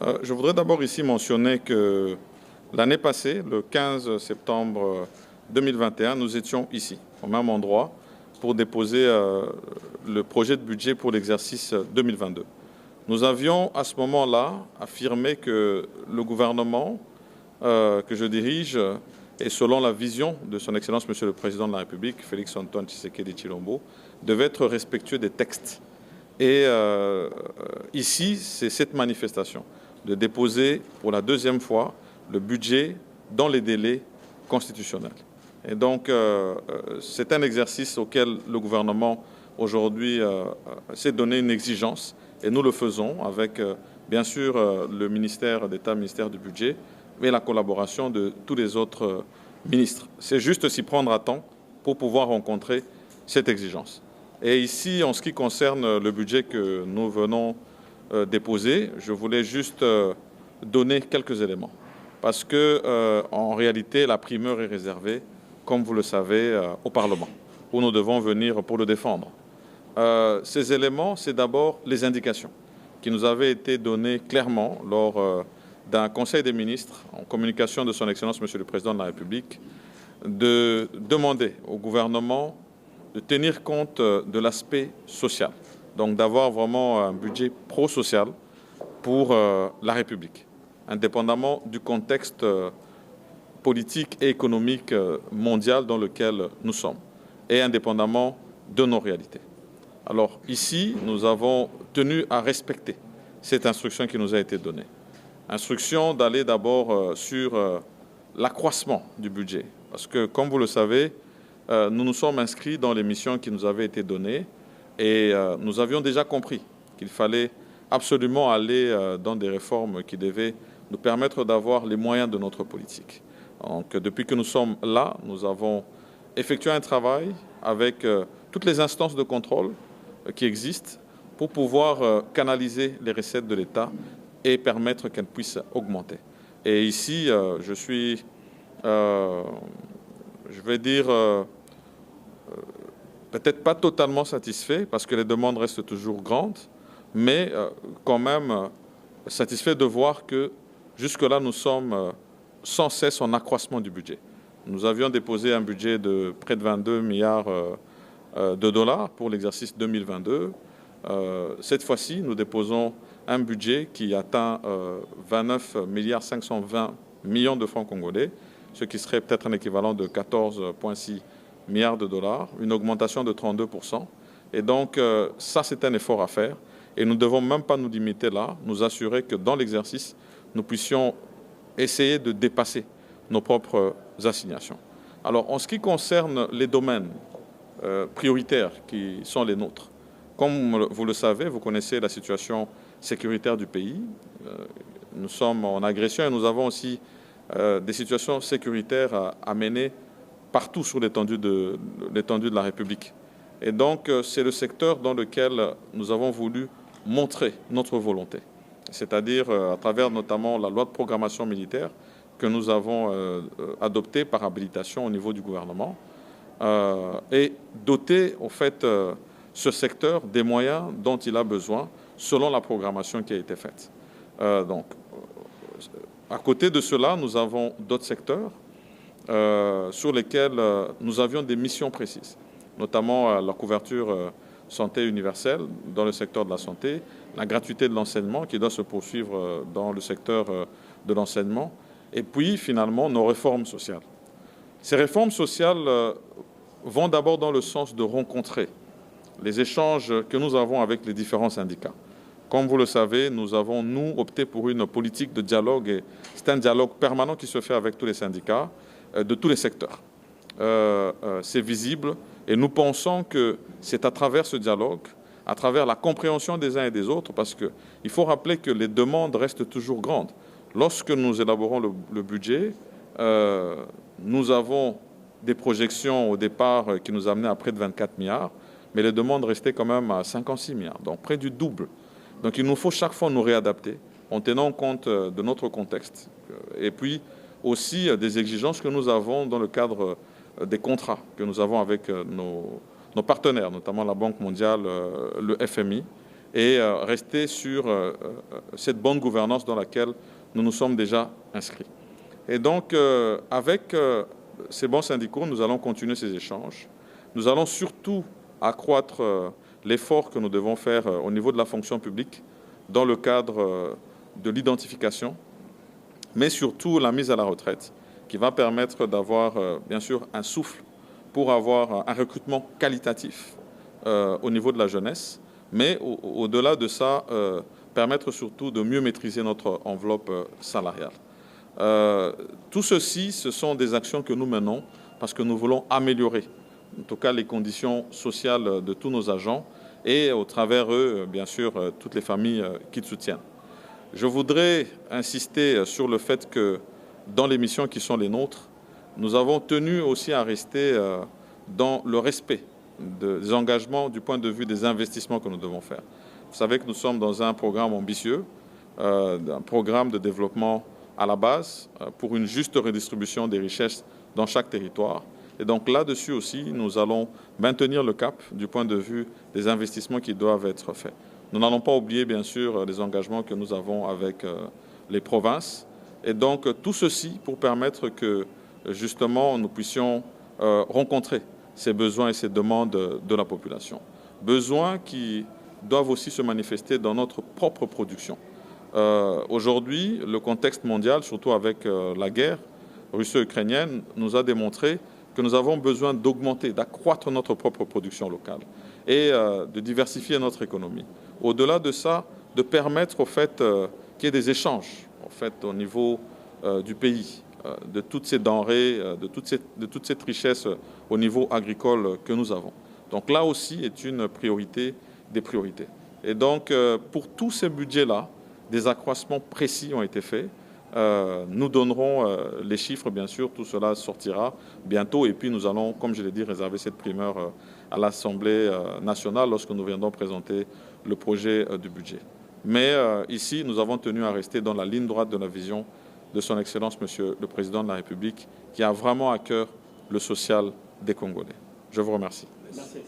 Je voudrais d'abord ici mentionner que l'année passée, le 15 septembre 2021, nous étions ici, au même endroit, pour déposer le projet de budget pour l'exercice 2022. Nous avions à ce moment-là affirmé que le gouvernement que je dirige, et selon la vision de son Excellence Monsieur le Président de la République, Félix-Antoine Tshisekedi Tshilombo, devait être respectueux des textes. Et ici, c'est cette manifestation de déposer pour la deuxième fois le budget dans les délais constitutionnels. Et donc, c'est un exercice auquel le gouvernement aujourd'hui s'est donné une exigence et nous le faisons avec, bien sûr, le ministère d'État, ministère du Budget, mais la collaboration de tous les autres ministres. C'est juste s'y prendre à temps pour pouvoir rencontrer cette exigence. Et ici, en ce qui concerne le budget que nous venons déposer, je voulais juste donner quelques éléments. Parce que, en réalité, la primeur est réservée, comme vous le savez, au Parlement, où nous devons venir pour le défendre. Ces éléments, c'est d'abord les indications qui nous avaient été données clairement lors d'un Conseil des ministres, en communication de son Excellence, Monsieur le Président de la République, de demander au gouvernement de tenir compte de l'aspect social, donc d'avoir vraiment un budget pro-social pour la République, indépendamment du contexte politique et économique mondial dans lequel nous sommes, et indépendamment de nos réalités. Alors ici, nous avons tenu à respecter cette instruction qui nous a été donnée. Instruction d'aller d'abord sur l'accroissement du budget, parce que, comme vous le savez, nous nous sommes inscrits dans les missions qui nous avaient été données et nous avions déjà compris qu'il fallait absolument aller dans des réformes qui devaient nous permettre d'avoir les moyens de notre politique. Donc, depuis que nous sommes là, nous avons effectué un travail avec toutes les instances de contrôle qui existent pour pouvoir canaliser les recettes de l'État et permettre qu'elles puissent augmenter. Et ici, je suis, je vais dire, peut-être pas totalement satisfait parce que les demandes restent toujours grandes, mais quand même satisfait de voir que jusque-là, nous sommes sans cesse en accroissement du budget. Nous avions déposé un budget de près de 22 milliards de dollars pour l'exercice 2022. Cette fois-ci, nous déposons un budget qui atteint 29 milliards 520 millions de francs congolais, ce qui serait peut-être un équivalent de 14,6 milliards de dollars, une augmentation de 32%. Et donc, ça, c'est un effort à faire. Et nous ne devons même pas nous limiter là, nous assurer que dans l'exercice, nous puissions essayer de dépasser nos propres assignations. Alors, en ce qui concerne les domaines prioritaires qui sont les nôtres, comme vous le savez, vous connaissez la situation sécuritaire du pays. Nous sommes en agression et nous avons aussi des situations sécuritaires à mener partout sur l'étendue de la République. Et donc, c'est le secteur dans lequel nous avons voulu montrer notre volonté, c'est-à-dire à travers notamment la loi de programmation militaire que nous avons adoptée par habilitation au niveau du gouvernement et doter, en fait, ce secteur des moyens dont il a besoin selon la programmation qui a été faite. Donc, à côté de cela, nous avons d'autres secteurs sur lesquels nous avions des missions précises, notamment la couverture santé universelle dans le secteur de la santé, la gratuité de l'enseignement qui doit se poursuivre dans le secteur de l'enseignement, et puis finalement nos réformes sociales. Ces réformes sociales vont d'abord dans le sens de rencontrer les échanges que nous avons avec les différents syndicats. Comme vous le savez, nous avons, nous, opté pour une politique de dialogue, et c'est un dialogue permanent qui se fait avec tous les syndicats de tous les secteurs. C'est visible et nous pensons que c'est à travers ce dialogue, à travers la compréhension des uns et des autres, parce qu'il faut rappeler que les demandes restent toujours grandes. Lorsque nous élaborons le budget, nous avons des projections au départ qui nous amenaient à près de 24 milliards, mais les demandes restaient quand même à 56 milliards, donc près du double. Donc il nous faut chaque fois nous réadapter en tenant compte de notre contexte et puis aussi des exigences que nous avons dans le cadre des contrats que nous avons avec nos partenaires, notamment la Banque mondiale, le FMI, et rester sur cette bonne gouvernance dans laquelle nous nous sommes déjà inscrits. Et donc, avec ces bons syndicaux, nous allons continuer ces échanges. Nous allons surtout accroître l'effort que nous devons faire au niveau de la fonction publique dans le cadre de l'identification, mais surtout la mise à la retraite, qui va permettre d'avoir, bien sûr, un souffle pour avoir un recrutement qualitatif au niveau de la jeunesse, mais au-delà de ça, permettre surtout de mieux maîtriser notre enveloppe salariale. Tout ceci, ce sont des actions que nous menons parce que nous voulons améliorer, en tout cas, les conditions sociales de tous nos agents et, au travers eux, bien sûr, toutes les familles qui soutiennent. Je voudrais insister sur le fait que, dans les missions qui sont les nôtres, nous avons tenu aussi à rester dans le respect des engagements du point de vue des investissements que nous devons faire. Vous savez que nous sommes dans un programme ambitieux, un programme de développement à la base pour une juste redistribution des richesses dans chaque territoire. Et donc là-dessus aussi, nous allons maintenir le cap du point de vue des investissements qui doivent être faits. Nous n'allons pas oublier, bien sûr, les engagements que nous avons avec les provinces. Et donc tout ceci pour permettre que, justement, nous puissions rencontrer ces besoins et ces demandes de la population. Besoins qui doivent aussi se manifester dans notre propre production. Aujourd'hui, le contexte mondial, surtout avec la guerre russo-ukrainienne, nous a démontré que nous avons besoin d'augmenter, d'accroître notre propre production locale et de diversifier notre économie. Au-delà de ça, de permettre au fait qu'il y ait des échanges au niveau du pays, de toutes ces denrées, de toute cette richesse au niveau agricole que nous avons. Donc là aussi est une priorité des priorités. Et donc pour tous ces budgets-là, des accroissements précis ont été faits. Nous donnerons les chiffres, bien sûr, tout cela sortira bientôt et puis nous allons, comme je l'ai dit, réserver cette primeur à l'Assemblée nationale lorsque nous viendrons présenter le projet du budget. Mais ici, nous avons tenu à rester dans la ligne droite de la vision de son Excellence, Monsieur le Président de la République, qui a vraiment à cœur le social des Congolais. Je vous remercie. Merci.